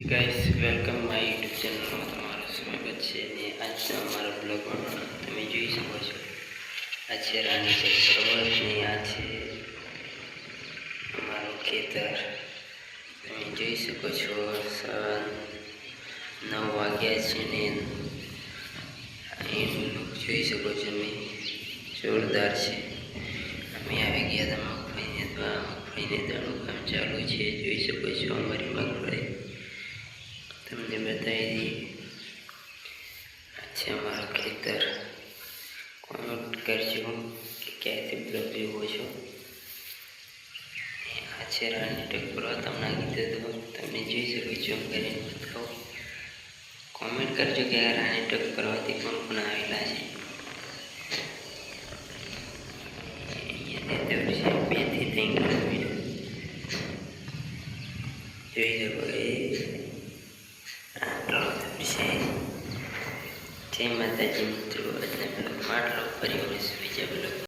guys welcome my YouTube ચેનલમાં તમારું સ્વાગત છે ને આજના અમારા બ્લોગમાં તમે જોઈ શકો છો આ છે રાણીસર પર્વત ને આ છે અમારું ખેતર તમે જોઈ શકો છો 9 વાગ્યા છે ને એનું લુક જોઈ શકો છો તમે જોરદાર છે અમે આવી ગયા હતા મગફળીને દાણું કામ ચાલુ છે જોઈ શકો છો અમારી મગફળી તમને બતાવી દઈએ આ છે અમારું ખેતર કોમેન્ટ કરજો કે ક્યાંથી બ્લોગ જોવો છો આ છે રાણી ટકરો તમને કીધું તો તમે જોઈ શકો છો કરીને બતાવો કોમેન્ટ કરજો કે આ રાણી ટક કરવાથી કોણ કોણ આવેલા છે અહીંયા 2 થી 3 કિલોમીટર જોઈ શકો જય માતાજી મિત્રો આજના બ્લોગમાં આટલો ફરી મળીશું બીજા